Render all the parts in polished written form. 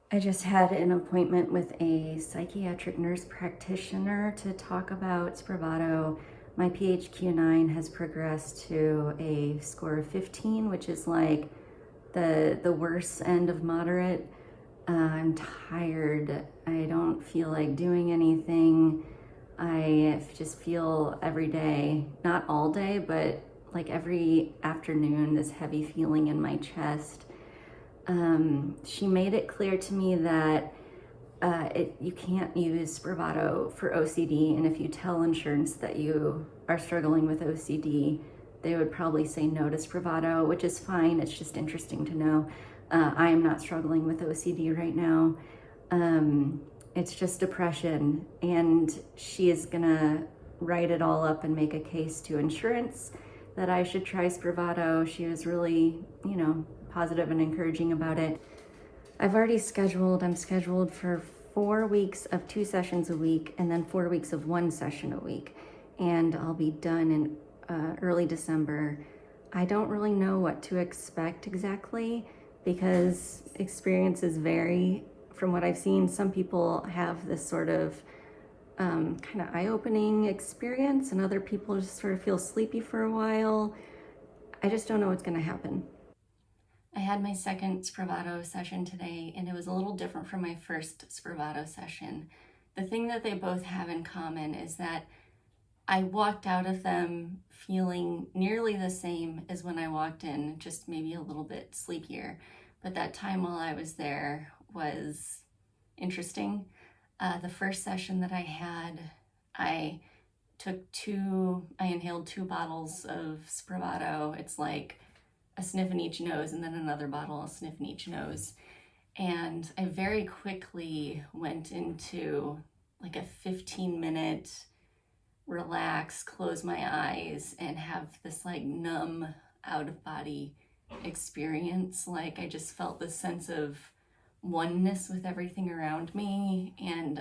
I just had an appointment with a psychiatric nurse practitioner to talk about Spravato. My PHQ-9 has progressed to a score of 15, which is like the worst end of moderate. I'm tired. I don't feel like doing anything. I just feel every day, not all day, but like every afternoon, this heavy feeling in my chest. She made it clear to me that you can't use Spravato for OCD, and if you tell insurance that you are struggling with OCD, they would probably say no to Spravato, which is fine. It's just interesting to know. I am not struggling with OCD right now. It's just depression, and she is gonna write it all up and make a case to insurance that I should try Spravato. She was really, positive and encouraging about it. I'm scheduled for 4 weeks of 2 sessions a week and then 4 weeks of 1 session a week. And I'll be done in early December. I don't really know what to expect exactly because experiences vary. From what I've seen, some people have this sort of kind of eye-opening experience, and other people just sort of feel sleepy for a while. I just don't know what's going to happen. I had my second Spravato session today, and it was a little different from my first Spravato session. The thing that they both have in common is that I walked out of them feeling nearly the same as when I walked in, just maybe a little bit sleepier. But that time while I was there was interesting. The first session that I had, I inhaled 2 bottles of Spravato. It's like a sniff in each nose and then another bottle, a sniff in each nose. And I very quickly went into like a 15-minute relax, close my eyes, and have this like numb out-of-body experience. Like I just felt this sense of oneness with everything around me. And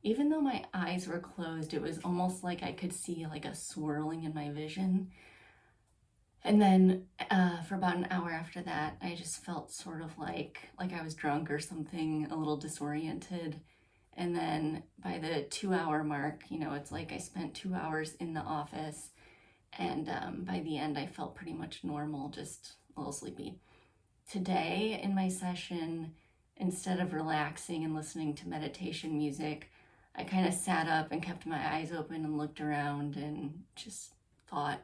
even though my eyes were closed, it was almost like I could see like a swirling in my vision. And then for about an hour after that, I just felt sort of like I was drunk or something, a little disoriented. And then by the 2-hour mark, it's like I spent 2 hours in the office, and by the end I felt pretty much normal, just a little sleepy. Today in my session, instead of relaxing and listening to meditation music, I kind of sat up and kept my eyes open and looked around and just thought,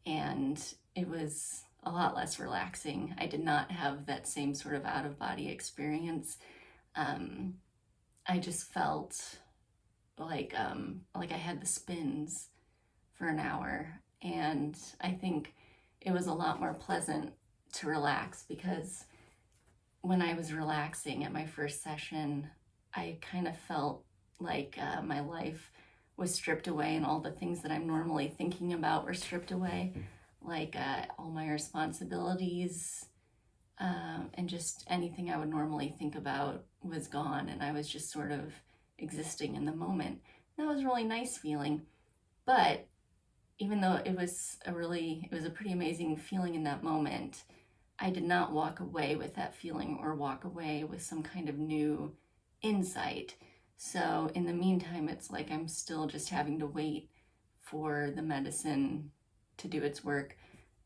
and it was a lot less relaxing. I did not have that same sort of out-of-body experience. I just felt like I had the spins for an hour, and I think it was a lot more pleasant to relax, because when I was relaxing at my first session, I kind of felt like my life was stripped away, and all the things that I'm normally thinking about were stripped away, like all my responsibilities and just anything I would normally think about was gone, and I was just sort of existing in the moment. That was a really nice feeling. But even though it was a pretty amazing feeling in that moment, I did not walk away with that feeling or walk away with some kind of new insight. So in the meantime, it's like I'm still just having to wait for the medicine to do its work.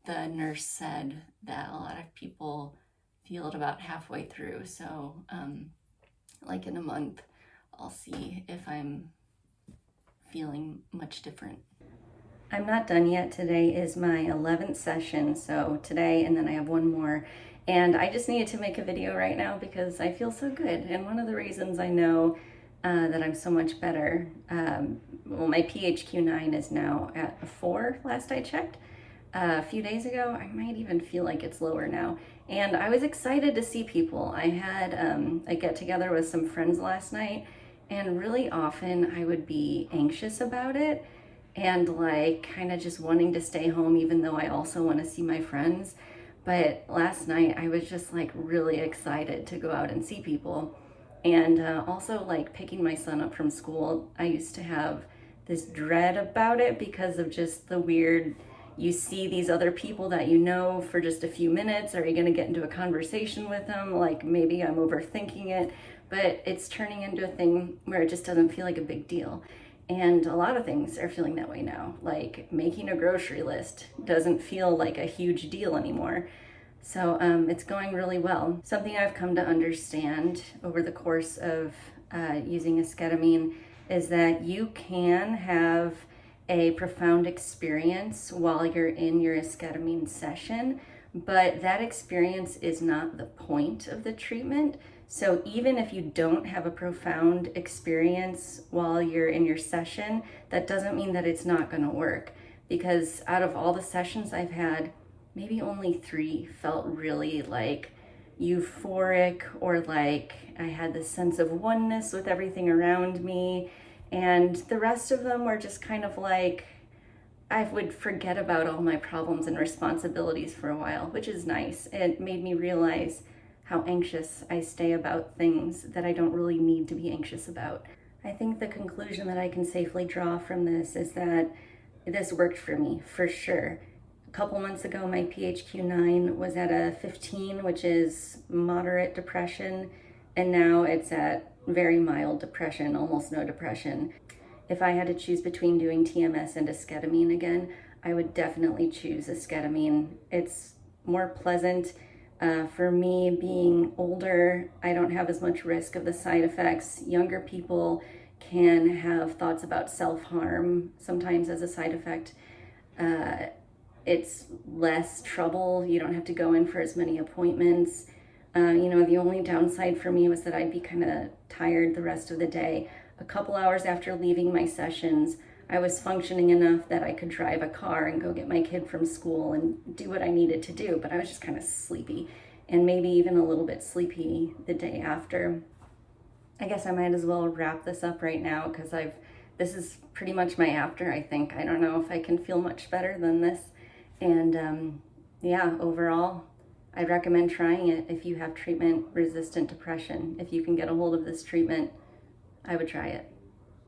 The nurse said that a lot of people feel it about halfway through. So like in a month, I'll see if I'm feeling much different. I'm not done yet. Today is my 11th session. So today, and then I have one more. And I just needed to make a video right now because I feel so good. And one of the reasons I know that I'm so much better, well, my PHQ-9 is now at a 4 last I checked. A few days ago, I might even feel like it's lower now. And I was excited to see people. I had a get together with some friends last night, and really often I would be anxious about it and like kind of just wanting to stay home, even though I also want to see my friends. But last night I was just like really excited to go out and see people. And also like picking my son up from school, I used to have this dread about it because of just the weird, you see these other people that you know for just a few minutes. Are you going to get into a conversation with them? Like, maybe I'm overthinking it, but it's turning into a thing where it just doesn't feel like a big deal. And a lot of things are feeling that way now. Like making a grocery list doesn't feel like a huge deal anymore. So it's going really well. Something I've come to understand over the course of using esketamine is that you can have a profound experience while you're in your esketamine session, but that experience is not the point of the treatment. So even if you don't have a profound experience while you're in your session, that doesn't mean that it's not going to work. Because out of all the sessions I've had, maybe only 3 felt really like euphoric, or like I had this sense of oneness with everything around me. And the rest of them were just kind of like I would forget about all my problems and responsibilities for a while, which is nice. It made me realize how anxious I stay about things that I don't really need to be anxious about. I think the conclusion that I can safely draw from this is that this worked for me, for sure. A couple months ago, my PHQ-9 was at a 15, which is moderate depression, and now it's at very mild depression, almost no depression. If I had to choose between doing TMS and esketamine again, I would definitely choose esketamine. It's more pleasant. For me, being older, I don't have as much risk of the side effects. Younger people can have thoughts about self-harm sometimes as a side effect. It's less trouble. You don't have to go in for as many appointments. The only downside for me was that I'd be kind of tired the rest of the day. A couple hours after leaving my sessions, I was functioning enough that I could drive a car and go get my kid from school and do what I needed to do, but I was just kind of sleepy, and maybe even a little bit sleepy the day after. I guess I might as well wrap this up right now, because this is pretty much my after, I think. I don't know if I can feel much better than this. And yeah, overall, I'd recommend trying it if you have treatment-resistant depression. If you can get a hold of this treatment, I would try it.